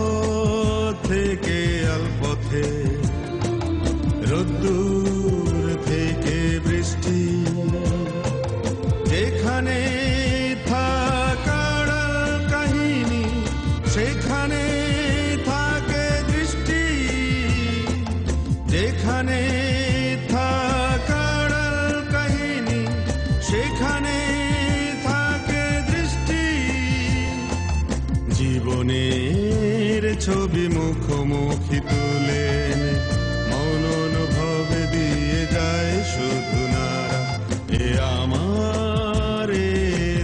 পথ থেকে আলপথে, রোদ্দুর থেকে বৃষ্টি, যেখানে থাকার কাহিনী সেখানে থাকে দৃষ্টি, যেখানে থাকার কাহিনী সেখানে থাকে দৃষ্টি। জীবনের ছবি মুখোমুখি তুলে মন অনুভব দিয়ে যায় শুধু নারা, এ আমার এ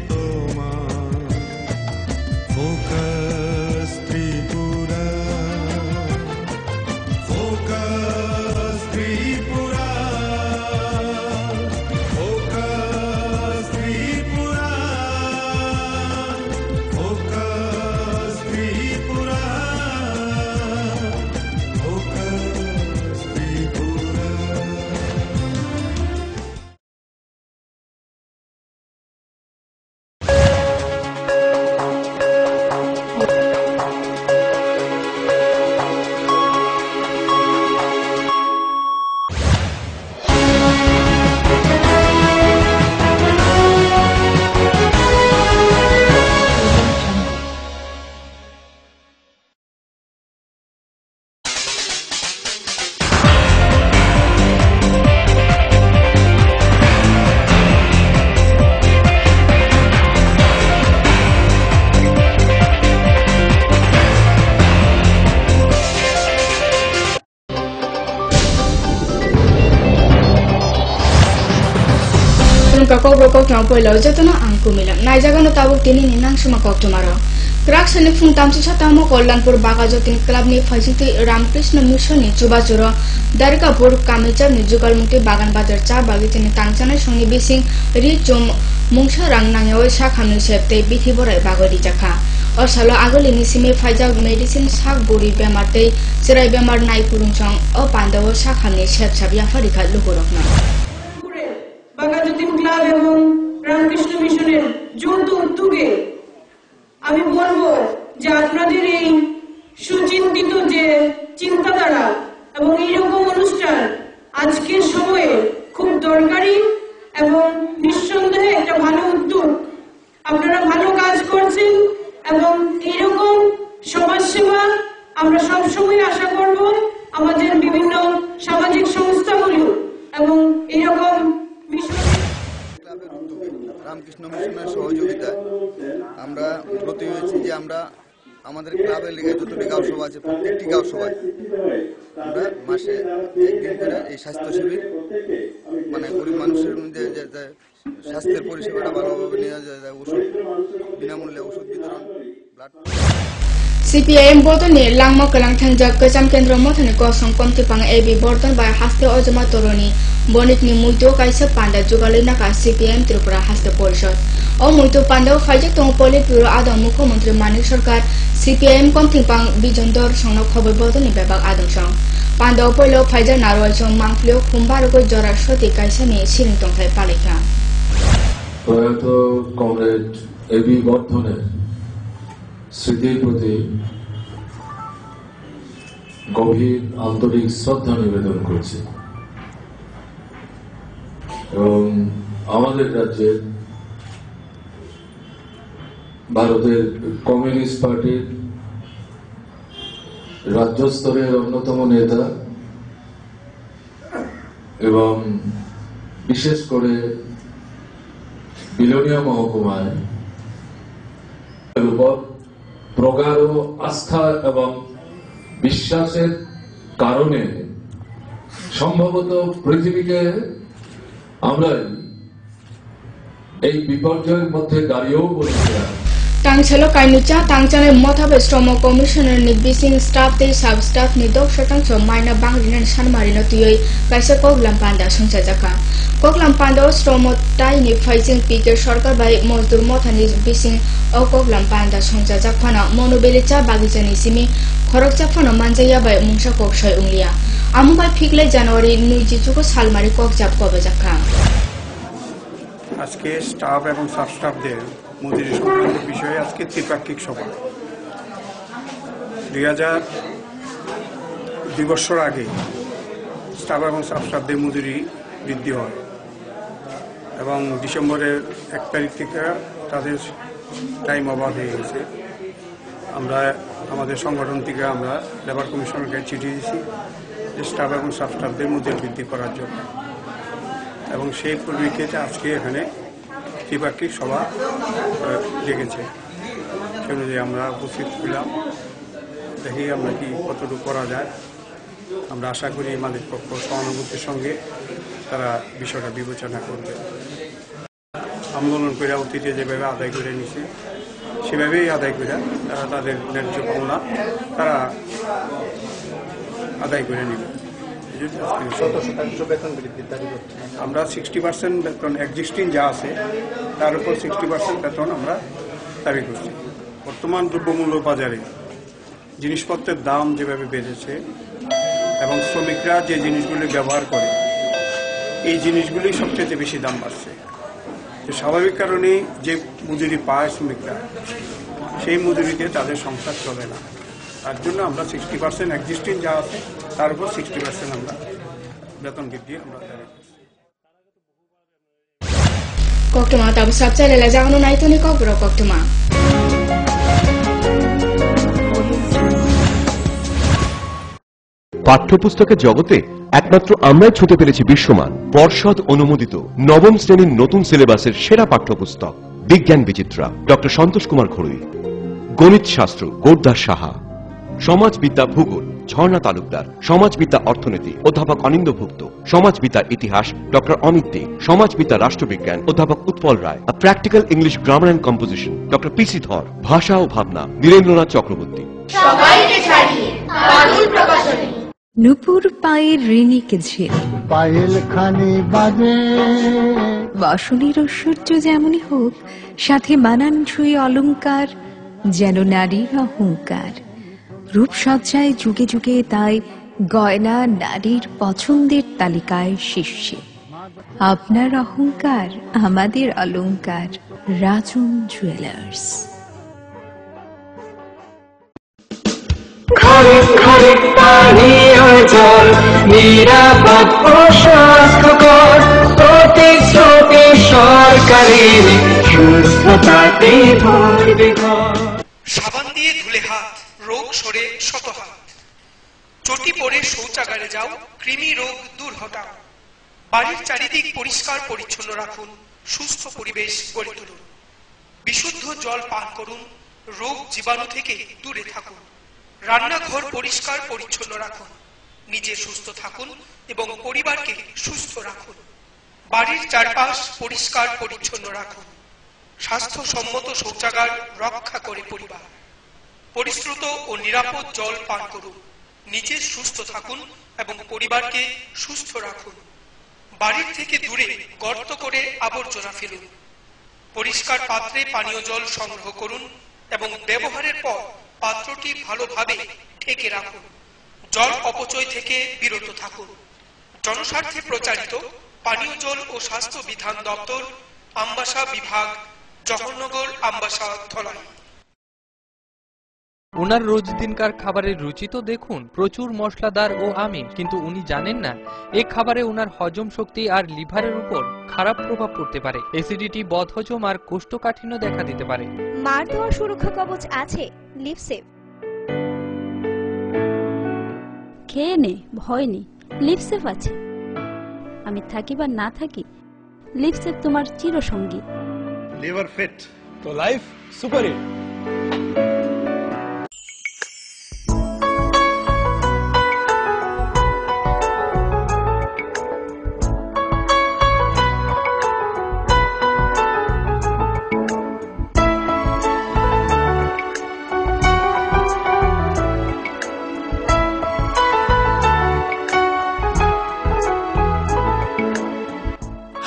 তোমার। Focus Tripura, focus Tripura, focus Tripura, focus Tripura, focus Tripura. Kakobro kokno poilo jatona angku milam naijagano tabuk tini ninang suma koktomaro krak sani phung tamsi satamo kollanpur bagajotin club ni phajiti ramkrishna mission ni chubachuro darikapur kamichar ni jugalmukti bagan bazar cha bagitini tangchana songni bising ri chum mungsa rang nangyo sakhamni septe bithi borai bagori jakha osalo agolini simi phaijak medicine sak buri bemartei chirai bemar nai kurungsong o pandawo sakhamni sepsabya farikha lukurokna Baghajatin club এবং রামকৃষ্ণ মিশনের যৌথ উদ্যোগে আমি বলবো যে আপনাদের এই সুচিন্তিত যে চিন্তাধারা এবং এইরকম অনুষ্ঠান আজকের সময়ে খুব দরকারি এবং নিঃসন্দেহে একটা ভালো উদ্যোগ। আপনারা ভালো কাজ করছেন এবং এইরকম সমাজসেবা আমরা সবসময় আশা করব আমাদের বিভিন্ন সামাজিক সংস্থাগুলো এবং এইরকম রামকৃষ্ণ মিশনের সহযোগিতায় আমরা ব্রতী হয়েছি যে আমরা আমাদের ক্লাবের লেগে যতটি গাঁও সভা আছে প্রত্যেকটি গাঁও সভায় আমরা মাসে একদিন করে এই স্বাস্থ্য শিবির মানে গরিব মানুষের মধ্যে স্বাস্থ্যের পরিষেবাটা ভালোভাবে নেওয়া যায়, ওষুধ বিনামূল্যে ওষুধ বিতরণ, blood CPIM Bolton ni langma kalang thangjak kacham kendra mothani kosong komti pang AB Bolton by haste ojama toroni bonit ni muito kaisa panda jugalina ka CPIM Tripura haste porishod o muito panda phaijak tong polit bureau adam mukhyamantri Manik Sarkar CPIM komti pang bijondor songno khobor Bolton ni bebak adam song panda poilo phaijak narwal song mangflio khumbar ko jora soti kaisa ni siring tong thai palekha প্রয়াত comrade AB বর্ধনের স্মৃতির প্রতি গভীর আন্তরিক শ্রদ্ধা নিবেদন করছি এবং আমাদের রাজ্যের ভারতের কমিউনিস্ট পার্টির রাজ্য স্তরের অন্যতম নেতা এবং বিশেষ করে বিলোনিয়া মহকুমায় উপর প্রগাঢ় আস্থা এবং বিশ্বাসের কারণে সম্ভবত পৃথিবীকে আমরা এই বিপর্যয়ের মধ্যে দাঁড়িয়েও বলেছিলাম Tangchalo kainucha tangchane mothabe stromo commissioner ni bising staff te sub staff ni dok shatang so maina bangrinan sanmarino tuyoi kaisa koklam panda sungcha jaka koklam panda stromo tai ni phaijing pike sarkar bai mojdur mothani bising o koklam panda sungcha jakphana monobelicha bagijani simi khorokcha phano manjaya bai mungsa koksoi unglia amubai fikle january 2024 salmari kokjap kobe jakha আজকে staff এবং sub স্টাফদের মজুরি সংক্রান্ত বিষয়ে আজকে ত্রিপাক্ষিক সভা 2 বছর আগে স্টাফ এবং সাবস্টাফদের মজুরি বৃদ্ধি হয় এবং ডিসেম্বরের 1 তারিখ থেকে তাদের টাইম ওভার হয়ে গেছে। আমরা আমাদের সংগঠন থেকে আমরা লেবার কমিশনারকে চিঠি দিয়েছি যে স্টাফ এবং সাবস্টাফদের মজুরি বৃদ্ধি করার জন্য, এবং সেই পরিপ্রেক্ষিতে আজকে এখানে ত্রিপাক্ষিক সভা ডেকেছে। সে অনুযায়ী আমরা উপস্থিত ছিলাম, দেখি আমরা কি কতটুকু করা যায়। আমরা আশা করি মালিক পক্ষ সহানুভূতির সঙ্গে তারা বিষয়টা বিবেচনা করবে। আন্দোলন করে অতীতে যেভাবে আদায় করে নিছে সেভাবেই আদায় করে তারা তাদের ন্যায্য পাওনা তারা আদায় করে নেবে। আমরা 60% বেতন এক্সিস্টিং যা আছে তার উপর 60% বেতন আমরা দাবি করছি। বর্তমান দ্রব্যমূল্য বাজারে জিনিসপত্রের দাম যেভাবে বেড়েছে এবং শ্রমিকরা যে জিনিসগুলি ব্যবহার করে এই জিনিসগুলি সবচেয়ে বেশি দাম বাড়ছে। তো স্বাভাবিক কারণে যে মজুরি পায় শ্রমিকরা সেই মজুরিতে তাদের সংসার চলে না। তার জন্য আমরা 60% এক্সিস্টিং যা আছে তার উপর 60% আমরা বেতন বৃদ্ধি আমরা দাবি করছি। Koktuma tabu sabca lela jangno naitoni kokro koktuma. পাঠ্যপুস্তকের জগতে একমাত্র আমরাই ছুঁতে পেরেছি বিশ্বমান পর্ষদ অনুমোদিত নবম শ্রেণীর নতুন সিলেবাসের সেরা পাঠ্যপুস্তক বিজ্ঞান বিচিত্রা ডক্টর সন্তোষ কুমার ঘড়ুই, গণিত শাস্ত্র গোরদাস সাহা, সমাজবিদ্যা ভূগোল ঝর্ণা তালুকদার, সমাজবিদ্যা অর্থনীতি অধ্যাপক অনিন্দ্যভুক্ত, সমাজবিদ্যার ইতিহাস ডক্টর অমিত দে, সমাজবিদ্যা রাষ্ট্রবিজ্ঞান অধ্যাপক Utpal Roy, practical English grammar and composition doctor PC Dhar, ভাষা ও ভাবনা নীরেন্দ্রনাথ চক্রবর্তী। নুপুর পায়ের ঋণিকে ঝিল পায়েল খানি বাজে বাসনের ঐশ্বর্য যেমনই হোক, সাথে মানানসই অলংকার যেন নারীর অহংকার। রূপসজ্জায় যুগে যুগে তাই গয়না নারীর পছন্দের তালিকায় শীর্ষে। আপনার অহংকার আমাদের অলংকার, রাজন জুয়েলার্স। ঘরে ঘরে পানীয় জল নিরাপদ ও স্বাস্থ্যকর, প্রতিশ্রুতি সরকারের সুস্থতাতে ভরবে ঘর। সাবান দিয়ে ধুলে হাত, রোগ সরে শত হাত। চটি পরে শৌচাগারে যাও, কৃমি রোগ দূর হটাও। বাড়ির চারিদিক পরিষ্কার পরিচ্ছন্ন রাখুন, সুস্থ পরিবেশ গড়ে তুলুন। বিশুদ্ধ জল পান করুন, রোগ জীবাণু থেকে দূরে থাকুন। রান্নাঘর পরিষ্কার পরিচ্ছন্ন রাখুন, নিজে সুস্থ থাকুন এবং পরিবারকে সুস্থ রাখুন। বাড়ির চারপাশ পরিষ্কার পরিচ্ছন্ন রাখুন। স্বাস্থ্যসম্মত শৌচাগার রক্ষা করে পরিবার। পরিশ্রুত ও নিরাপদ জল পান করুন, নিজে সুস্থ থাকুন এবং পরিবারকে সুস্থ রাখুন। বাড়ির থেকে দূরে গর্ত করে আবর্জনা ফেলুন। পরিষ্কার পাত্রে পানীয় জল সংগ্রহ করুন এবং ব্যবহারের পর পাত্রটি ভালোভাবে ঢেকে রাখুন। জল অপচয় থেকে বিরত থাকুন। জনস্বার্থে প্রচারিত পানীয় জল ও স্বাস্থ্য বিধান দপ্তর, আমবাসা বিভাগ, জওহরনগর, আমবাসা, ধলাই। ওনার রোজ দিনকার খাবারের রুচি তো দেখুন, প্রচুর মশলাদার ও আমিষ, কিন্তু উনি জানেন না এই খাবারে ওনার হজম শক্তি আর লিভারের উপর খারাপ প্রভাব পড়তে পারে। অ্যাসিডিটি, বদহজম আর কোষ্ঠকাঠিন্য দেখা দিতে পারে। মার দেওয়া সুরক্ষা কবচ আছে লিভসেভ। খেয়ে নে, ভয় নেই, লিভসেভ আছে। আমি থাকি বা না থাকি, লিভসেভ তোমার চিরসঙ্গী। লিভার ফিট তো লাইফ সুপার হিট।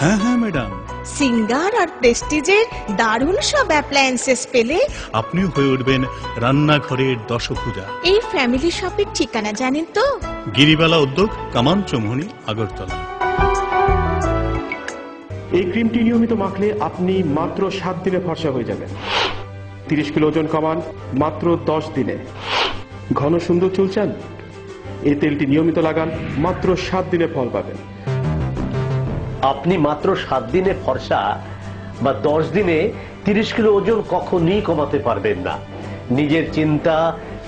হ্যাঁ হ্যাঁ ম্যাডাম, সিঙ্গার আর প্রেস্টিজের দারুণ সব অ্যাপ্লায়েন্সেস পেলে আপনিও হয়ে উঠবেন রান্নাঘরের দশভুজা। এই ফ্যামিলি শপের ঠিকানা জানেন তো? গিরিবালা উদ্যোগ, কামান চৌমুহনী, আগরতলা। এই ক্রিমটি নিয়মিত মাখলে আপনি মাত্র 7 দিনে ফর্সা হয়ে যাবেন। 30 কিলো ওজন কমান মাত্র 10 দিনে। ঘন সুন্দর চুল চান? এই তেলটি নিয়মিত লাগান, মাত্র 7 দিনে ফল পাবেন। আপনি মাত্র 7 দিনে ফর্সা বা 10 দিনে 30 কিলো ওজন কখনই কমাতে পারবেন না। নিজের চিন্তা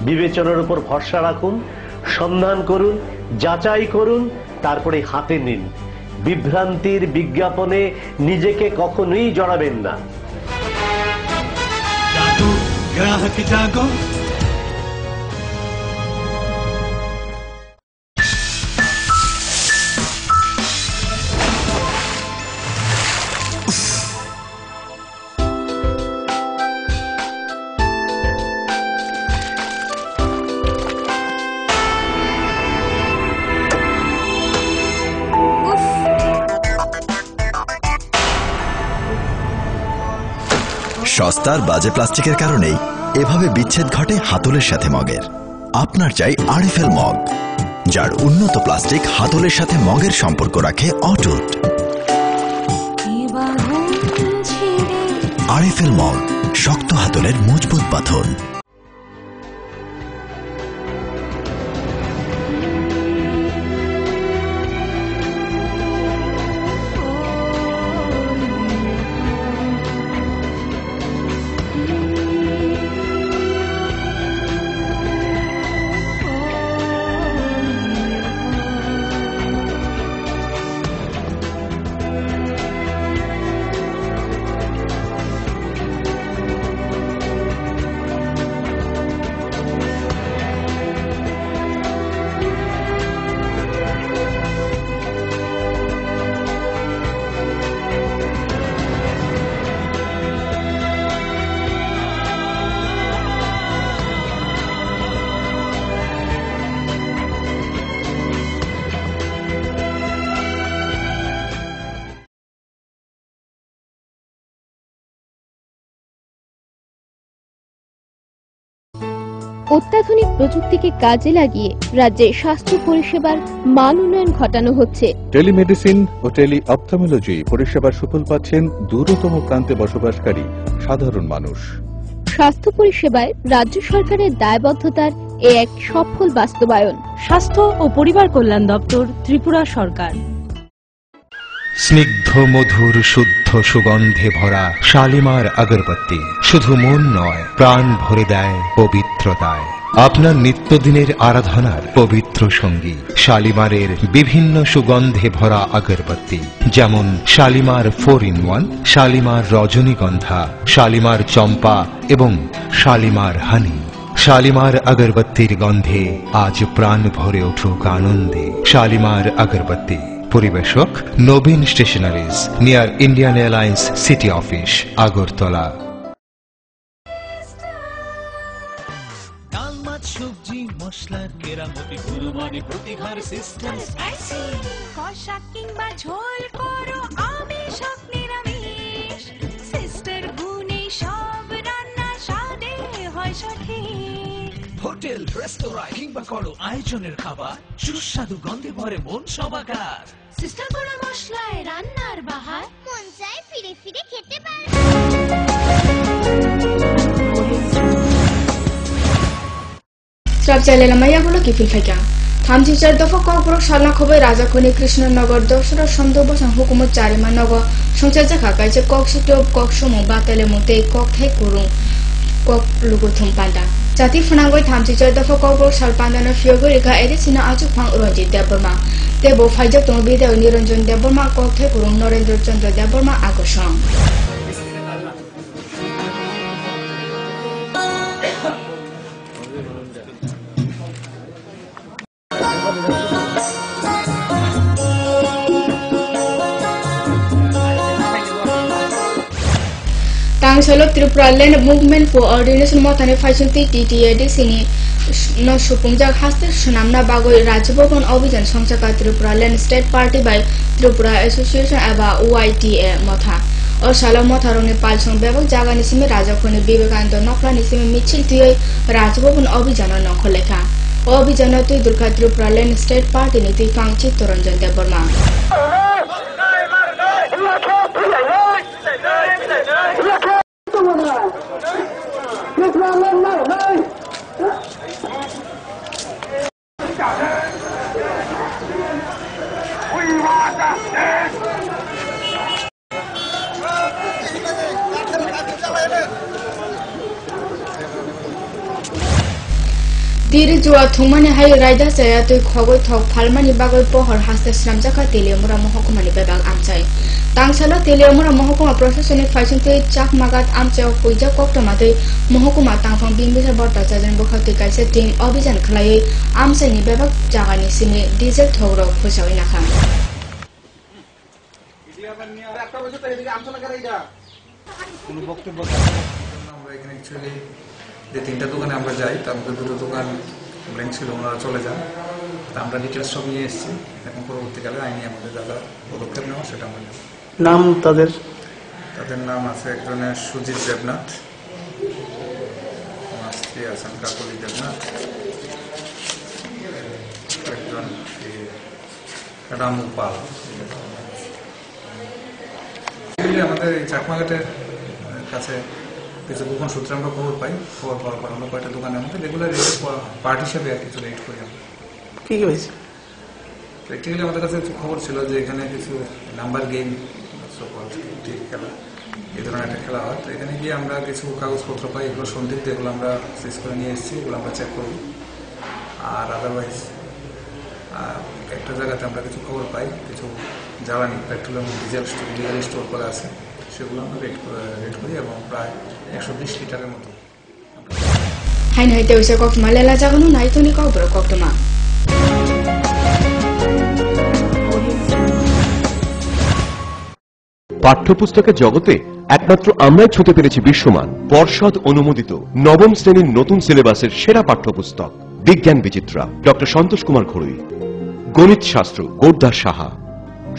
বিবেচনার উপর ভরসা রাখুন, সন্ধান করুন, যাচাই করুন, তারপরে হাতে নিন। বিভ্রান্তির বিজ্ঞাপনে নিজেকে কখনোই জড়াবেন না। গ্রাহক জাগো। সস্তার বাজে প্লাস্টিকের কারণেই এভাবে বিচ্ছেদ ঘটে হাতলের সাথে মগের। আপনার চাই আরএফএল মগ, যার উন্নত প্লাস্টিক হাতলের সাথে মগের সম্পর্ক রাখে অটুট। আরএফএল মগ, শক্ত হাতলের মজবুত বাঁধন। অত্যাধুনিক প্রযুক্তিকে কাজে লাগিয়ে রাজ্যে স্বাস্থ্য পরিষেবার মান উন্নয়ন ঘটানো হচ্ছে। টেলিমেডিসিন ও টেলি অপথলমোলজি পরিষেবার সুফল পাচ্ছেন দূরতম প্রান্তে বসবাসকারী সাধারণ মানুষ। স্বাস্থ্য পরিষেবায় রাজ্য সরকারের দায়বদ্ধতার এক সফল বাস্তবায়ন। স্বাস্থ্য ও পরিবার কল্যাণ দপ্তর, ত্রিপুরা সরকার। স্নিগ্ধ মধুর শুদ্ধ সুগন্ধে ভরা শালিমার আগরবাতি শুধু মন নয়, প্রাণ ভরে দেয় পবিত্রতায়। আপনার নিত্যদিনের আরাধনার পবিত্র সঙ্গী শালিমারের বিভিন্ন সুগন্ধে ভরা আগরবাতি, যেমন শালিমার 4-in-1, শালিমার রজনীগন্ধা, শালিমার চম্পা এবং শালিমার হানি। শালিমার আগরবাতির গন্ধে আজ প্রাণ ভরে উঠুক আনন্দে। শালিমার আগরবাতি। পরিবেশক Nabin stationeries, near Indian Airlines city office, Agartala. ডাল মাছ সবজি মশলার কেরামতি গুরুমানি প্রতিঘার সিস্টেম, কষা কিংবা ঝোল করো আমিষ নিরামিষ, সিস্টার গুণী সব রান্না স্বাদে হয় সঠিক। হোটেল রেস্তোরাঁ কিংবা করো আয়োজনের খাবার, সুস্বাদু গন্ধে ভরে মন সবাকার। সিস্টার গুঁড়ো মশলায় রান্নার বাহার, মন চায় ফিরে ফিরে খেতে পারে। চ্যানেল মাইয়াগুলো কিফিল ফেকা থামজি 4 দফা কপরক সালনা খবর রাজাখনি কৃষ্ণনগর দশরা সন্দবসং হুকুমত চারিমা নগর সংচার জাখা কাইছে কক সিটো কক সমু বাতালে মতে কক থাই কুরুং কক লুগুথুম পান্ডা জাতি ফনাগই থামজি 4 দফা কপরক সাল পান্ডানো ফিয়গো রেখা এডিসিনা আজু ফাং রঞ্জিত দেববর্মা তেবো ফাইজা তং বিদায় নিরঞ্জন দেববর্মা কক থাই কুরুং নরেন্দ্র চন্দ্র দেববর্মা আকর্ষণ। Tangsalo Tripura Land Movement for Ordination Motane Faishanti TTAD Sini no Supungjak Haste Sunamna Bagoi Rajbhavan Abhijan Samchaka Tripura Land State Party by Tripura Association Aba OITA Motha और साला मथारोंनि पालसं बेबक जागा निसिमे राजाखनि विवेकानंद नखला निसिमे मिছিল थुयै राजभवन अभियान नखलेखा अभियान तुई Durga Tripura land state party नीति फांग Chittaranjan Debbarma Tiri jua thumani hai raida saya tu khogoi thok phalmani bagoi pohor haste sramjaka Teliamura Mahokuma ni bebag amchai. Tangsala Teliamura Mahokuma Professional Faisinte chak magat amchai puija koktomate Mahokuma tangfang bimbisa borta chajan bukhati kaise team অভিযান khlai amchai ni bebag jagani simi diesel thogro khusawai nakha. কোনো বক্তব্য আমরা এখানে actually যে তিনটা দোকানে আমরা যাই তার মধ্যে দুটো দোকান ব্ল্যাঙ্ক ছিল, ওনারা চলে যান। তা আমরা ডিটেলস সব নিয়ে এসেছি। এখন পরবর্তীকালে আইনি আমাদের যা যা পদক্ষেপ নেওয়া সেটা আমরা নেব। নাম তাদের নাম আছে একজনের সুজিত দেবনাথ, আমার স্ত্রী আছেন কাকলি দেবনাথ, একজন রামু পাল। আমাদের এই চাকমাঘাটের কাছে কিছু গোপন সূত্রে আমরা খবর পাই। খবর পাওয়ার পর আমরা কয়েকটা দোকানের মধ্যে রেগুলার পার্ট হিসেবে আর কিছু রেড করি। আমরা কি হয়েছে প্র্যাকটিক্যালি আমাদের কাছে খবর ছিল যে এখানে কিছু নাম্বার গেম খেলা, এই ধরনের একটা খেলা হয়। তো এখানে গিয়ে আমরা কিছু কাগজপত্র পাই, এগুলো সন্দিগ্ধ, এগুলো আমরা সিজ করে নিয়ে এসেছি, এগুলো আমরা চেক করব। আর আদারওয়াইজ একটা জায়গাতে আমরা কিছু খবর পাই, কিছু জ্বালানি পেট্রোল এবং ডিজেল ইলিগালি স্টোর করা আছে, সেগুলো আমরা রেড করি এবং প্রায় 120 লিটারের মতো। Hain hai te usa kok malela jaganu nai to ni ko bro kok toma. পাঠ্যপুস্তকের জগতে একমাত্র আমরাই ছুঁতে পেরেছি বিশ্বমান পর্ষদ অনুমোদিত নবম শ্রেণীর নতুন সিলেবাসের সেরা পাঠ্যপুস্তক বিজ্ঞান বিচিত্রা ডক্টর সন্তোষ কুমার ঘড়ুই, গণিত শাস্ত্র গোরদাস সাহা,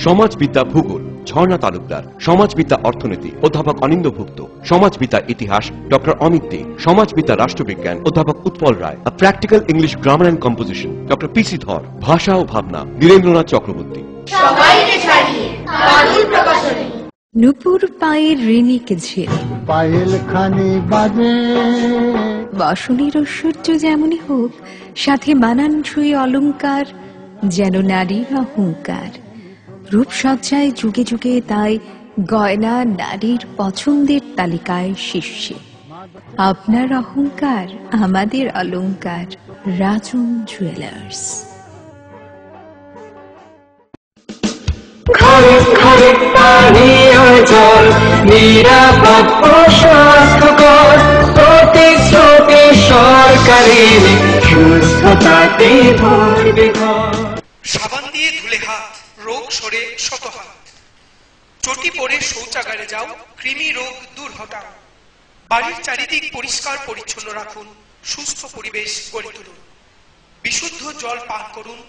সমাজবিদ্যা ভূগোল ঝর্ণা তালুকদার, সমাজবিদ্যা অর্থনীতি অধ্যাপক অনিন্দ্যভুক্ত, সমাজবিদ্যা ইতিহাস ডক্টর অমিত দে, সমাজবিদ্যা রাষ্ট্রবিজ্ঞান অধ্যাপক Utpal Roy, practical English grammar and composition doctor PC Dhar, ভাষা ও ভাবনা নীরেন্দ্রনাথ চক্রবর্তী। নুপুর পায়ের ঋণিক ঝিল, পায়েল খানি বাজে বাসনের ঐশ্বর্য যেমনই হোক, সাথে মানানসই অলংকার যেন নারীর অহংকার। রূপসজ্জায় যুগে যুগে তাই গয়না নারীর পছন্দের তালিকায় শীর্ষে। আপনার অহংকার আমাদের অলংকার, রাজন জুয়েলার্স। ঘরে ঘরে পানীয় জল নিরাপদ ও স্বাস্থ্যকর, প্রতিশ্রুতি সরকারের সুস্থতাতে ভরবে ঘর। সাবান দিয়ে ধুলে হাত, রোগ সরে শত হাত। চটি পরে শৌচাগারে যাও, কৃমি রোগ দূর হটাও। বাড়ির চারিদিক পরিষ্কার পরিচ্ছন্ন রাখুন, সুস্থ পরিবেশ গড়ে তুলুন। বিশুদ্ধ জল পান করুন,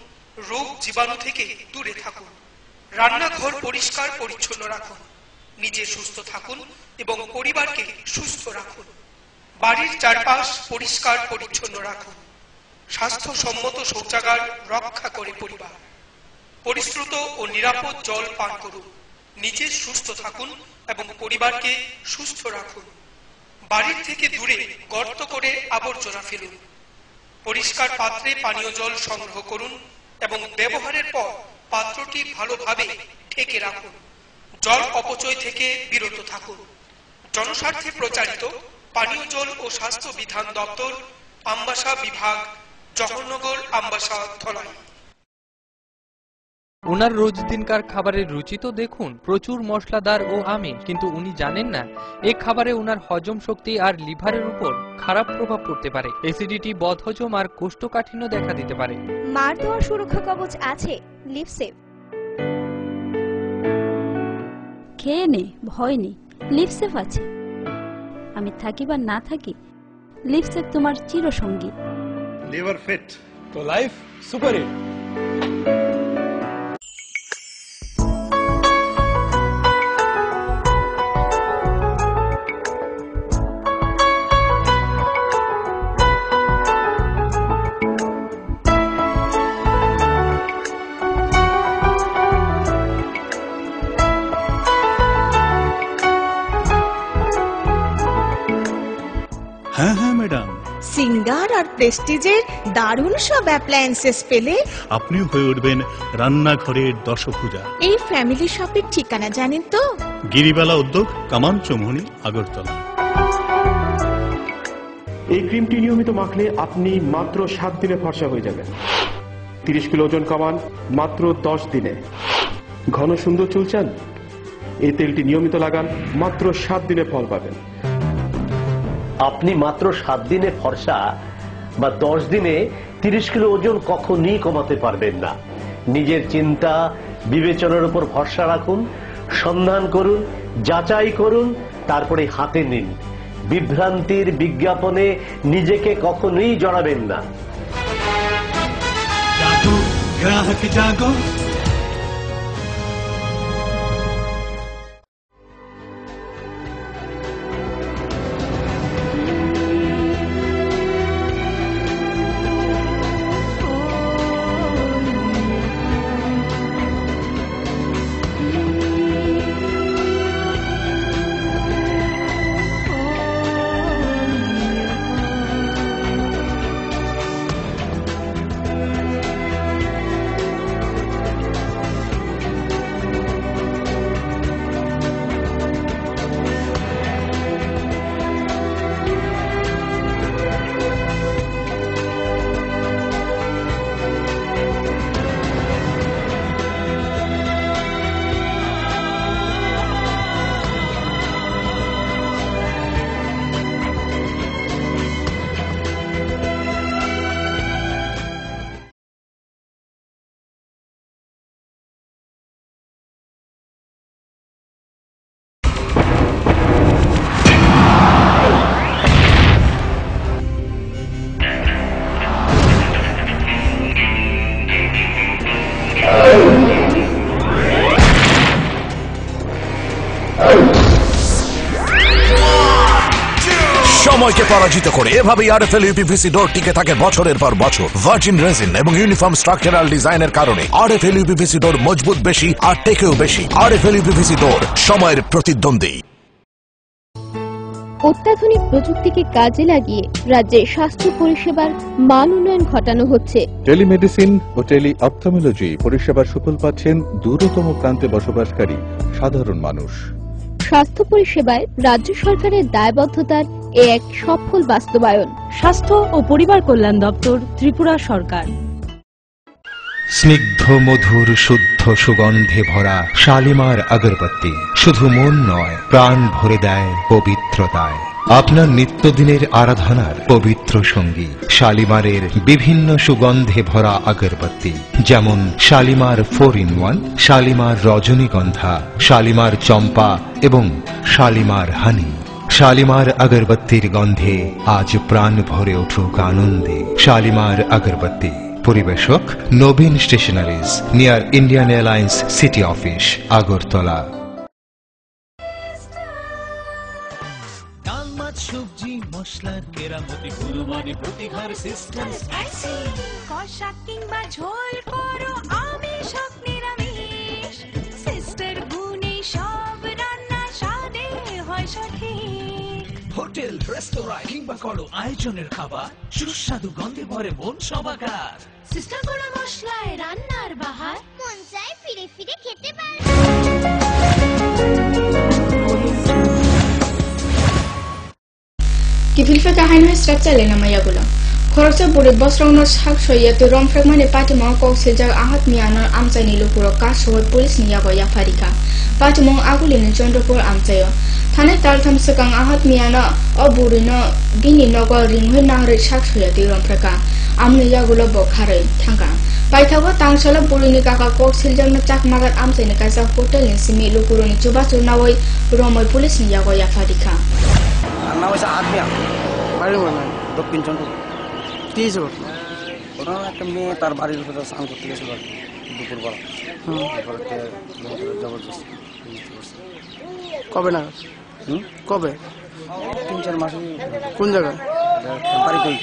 রোগ জীবাণু থেকে দূরে থাকুন। রান্নাঘর পরিষ্কার পরিচ্ছন্ন রাখুন, নিজে সুস্থ থাকুন এবং পরিবারকে সুস্থ রাখুন। বাড়ির চারপাশ পরিষ্কার পরিচ্ছন্ন রাখুন। স্বাস্থ্যসম্মত শৌচাগার রক্ষা করে পরিবার। পরিশ্রুত ও নিরাপদ জল পান করুন, নিজে সুস্থ থাকুন এবং পরিবারকে সুস্থ রাখুন। বাড়ির থেকে দূরে গর্ত করে আবর্জনা ফেলুন। পরিষ্কার পাত্রে পানীয় জল সংগ্রহ করুন এবং ব্যবহারের পর পাত্রটি ভালোভাবে ঢেকে রাখুন। জল অপচয় থেকে বিরত থাকুন। জনস্বার্থে প্রচারিত পানীয় জল ও স্বাস্থ্য বিধান দপ্তর, আমবাসা বিভাগ, জহরনগর, আমবাসা, ধলাই। ওনার রোজ দিনকার খাবারের রুচি তো দেখুন, প্রচুর মশলাদার ও আমিষ, কিন্তু উনি জানেন না এই খাবারে ওনার হজম শক্তি আর লিভারের উপর খারাপ প্রভাব পড়তে পারে। অ্যাসিডিটি, বদহজম আর কোষ্ঠকাঠিন্য দেখা দিতে পারে। মার দেওয়া সুরক্ষা কবচ আছে লিভসেভ। খেয়ে নে, ভয় নেই, লিভসেভ আছে। আমি থাকি বা না থাকি, লিভসেভ তোমার চিরসঙ্গী। লিভার ফিট তো লাইফ সুপার হিট। হ্যাঁ হ্যাঁ ম্যাডাম, সিঙ্গার আর প্রেস্টিজের দারুণ সব অ্যাপ্লায়েন্সেস পেলে আপনিও হয়ে উঠবেন রান্নাঘরের দশভুজা। এই ফ্যামিলি শপের ঠিকানা জানেন তো? গিরিবালা উদ্যোগ, কামান চৌমুহনী, আগরতলা। এই ক্রিমটি নিয়মিত মাখলে আপনি মাত্র 7 দিনে ফর্সা হয়ে যাবেন। 30 কিলো ওজন কমান মাত্র 10 দিনে। ঘন সুন্দর চুল চান? এই তেলটি নিয়মিত লাগান, মাত্র 7 দিনে ফল পাবেন। আপনি মাত্র 7 দিনে ফর্সা বা 10 দিনে 30 কিলো ওজন কখনই কমাতে পারবেন না। নিজের চিন্তা বিবেচনার উপর ভরসা রাখুন, সন্ধান করুন, যাচাই করুন, তারপরে হাতে নিন। বিভ্রান্তির বিজ্ঞাপনে নিজেকে কখনোই জড়াবেন না। জাগো গ্রাহক জাগো। সময়কে পরাজিত করে এভাবেই আরএফএল ইউপিভিসি ডোর টিকে থাকে বছরের পর বছর। ভার্জিন রেজিন এবং ইউনিফর্ম স্ট্রাকচারাল ডিজাইনের কারণে আরএফএল ইউপিভিসি ডোর মজবুত বেশি আর টেকেও বেশি। আরএফএল ইউপিভিসি ডোর, সময়ের প্রতিদ্বন্দ্বী। অত্যাধুনিক প্রযুক্তিকে কাজে লাগিয়ে রাজ্যে স্বাস্থ্য পরিষেবার মান উন্নয়ন ঘটানো হচ্ছে। টেলিমেডিসিন ও টেলি অপথলমোলজি পরিষেবার সুফল পাচ্ছেন দূরতম প্রান্তে বসবাসকারী সাধারণ মানুষ। স্বাস্থ্য পরিষেবায় রাজ্য সরকারের দায়বদ্ধতার এক সফল বাস্তবায়ন। স্বাস্থ্য ও পরিবার কল্যাণ দপ্তর, ত্রিপুরা সরকার। স্নিগ্ধ মধুর শুদ্ধ সুগন্ধে ভরা শালিমার আগরবাতি শুধু মন নয়, প্রাণ ভরে দেয় পবিত্রতায়। আপনার নিত্যদিনের আরাধনার পবিত্র সঙ্গী শালিমারের বিভিন্ন সুগন্ধে ভরা আগরবাতি, যেমন শালিমার 4-in-1, শালিমার রজনীগন্ধা, শালিমার চম্পা এবং শালিমার হানি। শালিমার আগরবাতির গন্ধে আজ প্রাণ ভরে উঠুক আনন্দে। শালিমার আগরবাতি। পরিবেশক Nabin stationeries, near Indian Airlines city office, Agartala. ডাল মাছ সবজি মশলার কেরামতি গুরুমানি প্রতিঘার সিস্টেম স্পাইসি। কষা কিংবা ঝোল করো আমিষ হোক নিরামিষ, সিস্টার গুণে সব রান্না স্বাদে হয় সঠিক। হোটেল রেস্তোরাঁ কিংবা করো আয়োজনের খাবার, সুস্বাদু গন্ধে ভরে মন সবাকার। সিস্টার গুঁড়ো মশলায় রান্নার বাহার, মন চায় ফিরে ফিরে খেতে পারে। Kifilfe kahaino structure lena mayagula. Khoroksa burit bosrongno sak soyatu romfragmane patimong kok sejak ahat miano amchai nilupuro ka sohor police niyago yafarika. Patimong agulini Chondrapur amchayo. Thane taltham sekang ahat miano oburino bini nogo ringhui nahre sak soyatu romfraga. Amni yagulo bokhare thanga. Paithago tangsala burini kaka kok siljamna chakmagat amchai ni kaisa hotel ni simi lupuroni chuba churnawoi romoi police niyago yafarika. নাম হচ্ছে আদমিয়া, বাড়ির মনে দক্ষিণ চন্দ্র। কি হয়েছে ওরা একটা মেয়ে তার বাড়ির উপরে স্নান করতে গেছিল দুপুরবেলা। জবরদস্তি কবে না? কবে? 3-4 মাস। কোন জায়গায় বাড়ি? কই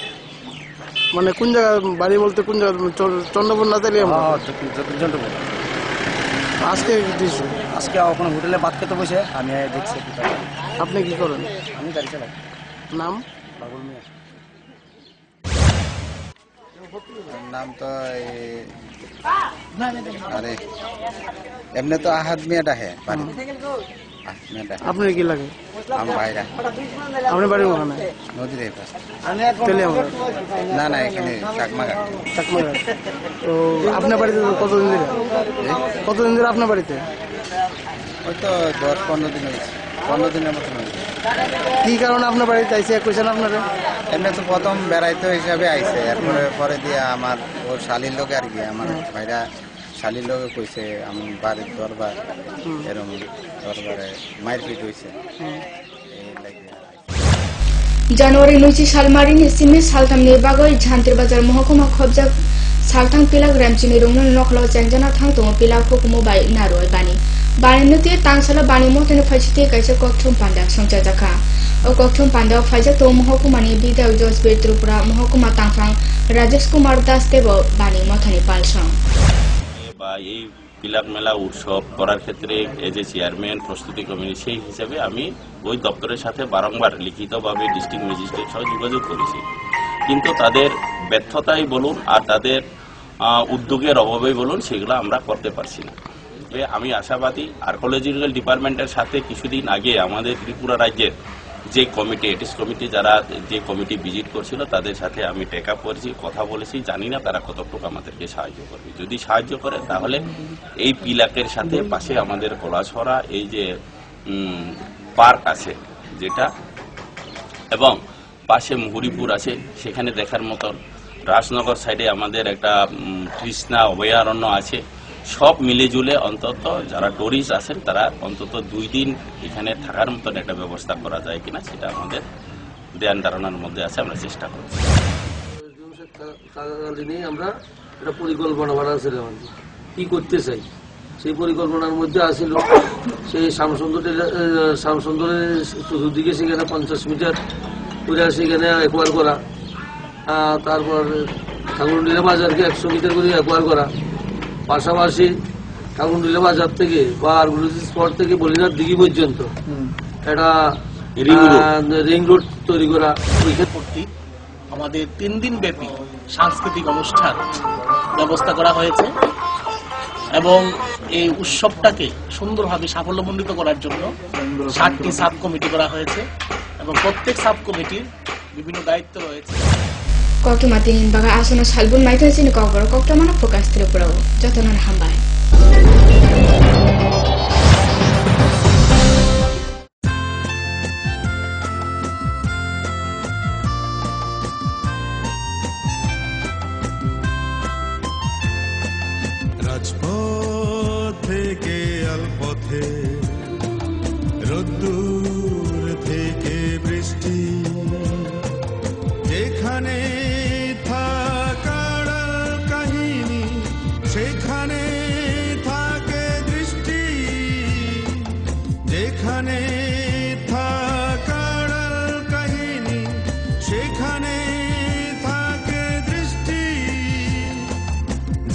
মানে কোন জায়গায় বাড়ি বলতে কোন জায়গায়? চন্দ্রপুর না তাহলে চন্দ্রপুর। আজকে দিয়েছো? আজকে ওখানে হোটেলে ভাত খেতে বসে আমি দেখছি। আপনি কি করেন? আমি গাড়ি চালাই। নাম? বাবুল মিয়া। নাম তো আরে এমনি তো আহাদ মিয়া ডাহে। আপনার কি লাগে? আমার ভাইরা। আপনার বাড়ির ওখানে? নদীর এই পাশে। তেলিয়ামুড়া? না না, এখানে চাকমাঘাট। চাকমাঘাট। তো আপনার বাড়িতে কতদিন ধরে? কতদিন ধরে আপনার বাড়িতে? ওই তো 10-15 দিন হয়েছে, 15 দিনের মতন হয়েছে। কি কারণে আপনার বাড়িতে আইসে কইছেন আপনারা? এমনি তো প্রথম বেড়াইতে হিসাবে আইছে, এরপরে পরে দিয়ে আমার ওর শালির লোক আর কি, আমার ভাইরা শালির লোকে কইছে আমি বাড়ির দরবার এরকম দরবারে মারপিট হয়েছে। জানুয়ারি 9 সালমারিनि सिमि सालथामनि बागै झान्तिर बाजार महकुमा खबजाक सालथां पिलाक रेमचिनि रुंनो नखलाव चेंजना थां दङ पिलाक हुकुमो बाय नारय बानि बानिनति तांसला बानि मथनि फाइसिते काइसे ककथुम पान्दा संचा जाखा ओ ककथुम पान्दा फाइजा तो महकुमानि बिदाय जसबे त्रिपुरा महकुमा तांफां राजेश कुमार दास देव बानि मथनि पालसं বা এই পিলাক মেলা উৎসব করার ক্ষেত্রে এজ এ চেয়ারম্যান প্রস্তুতি কমিটি সেই হিসাবে আমি ওই দপ্তরের সাথে বারংবার লিখিতভাবে ডিস্ট্রিক্ট ম্যাজিস্ট্রেট সহ যোগাযোগ করেছি, কিন্তু তাদের ব্যর্থতাই বলুন আর তাদের উদ্যোগের অভাবেই বলুন সেগুলো আমরা করতে পারছি না। আমি আশাবাদী আর্কোলজিক্যাল ডিপার্টমেন্টের সাথে কিছুদিন আগে আমাদের ত্রিপুরা রাজ্যের যে কমিটি এটিস কমিটি যারা যে কমিটি ভিজিট করছিল তাদের সাথে আমি টেক আপ করেছি, কথা বলেছি, জানি না তারা কতটুকু আমাদেরকে সাহায্য করবে। যদি সাহায্য করে তাহলে এই পিলাকের সাথে পাশে আমাদের কলাছড়া এই যে পার্ক আছে যেটা এবং পাশে মুহুরিপুর আছে সেখানে দেখার মতন, রাজনগর সাইডে আমাদের একটা তৃষ্ণা অভয়ারণ্য আছে, সব মিলে জুলে অন্তত যারা টুরিস্ট আছেন তারা অন্তত 2 দিন এখানে থাকার মতন একটা ব্যবস্থা করা যায় কিনা সেটা আমাদের ধ্যান ধারণার মধ্যে আছে, আমরা চেষ্টা করছি। আমরা একটা পরিকল্পনা বানাচ্ছিলাম কি করতে চাই, সেই পরিকল্পনার মধ্যে আসছিল সেই শ্যামসুন্দরের চতুর্দিকে সেখানে 50 মিটার করে সেখানে একোয়ার করা, তারপর ঠাকুরডিলা বাজারকে 100 মিটার করে একোয়ার করা, পাশাপাশি ঠাকুরডিলা বাজার থেকে বা আর্গুলজি স্পট থেকে বলিনাথ দিঘি পর্যন্ত একটা রিং রোড তৈরি করা। ওইখানে আমাদের 3 দিন ব্যাপী সাংস্কৃতিক অনুষ্ঠান ব্যবস্থা করা হয়েছে এবং এই উৎসবটাকে সুন্দরভাবে সাফল্যমণ্ডিত করার জন্য 7টি সাব কমিটি করা হয়েছে এবং প্রত্যেক সাব কমিটির বিভিন্ন দায়িত্ব রয়েছে। Koktumatin baga asuna salbun maita sini kokbor koktamana fokas Tripura jotonan hambai রাজপথ থেকে আলপথে রোদ্দুর থেকে বৃষ্টি যেখানে থাকার কাহিনী সেখানে থাকে দৃষ্টি, যেখানে থাকার কাহিনী সেখানে থাকে দৃষ্টি,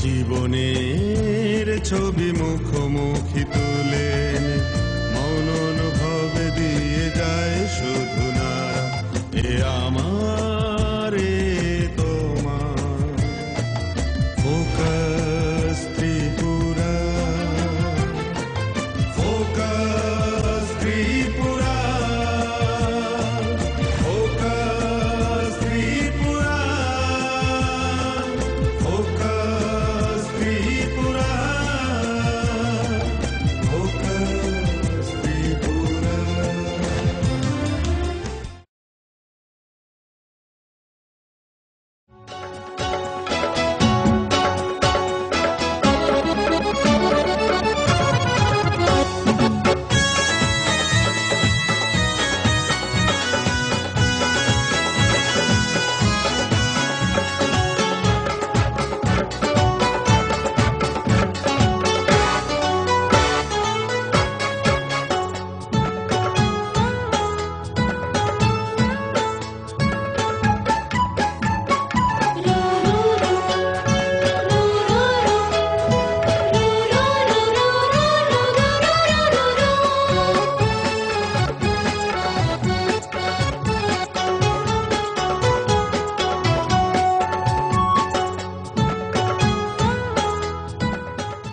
জীবনের ছবি মুখোমুখি তুলে মন অনুভব দিয়ে যায় শুধু না এ আমার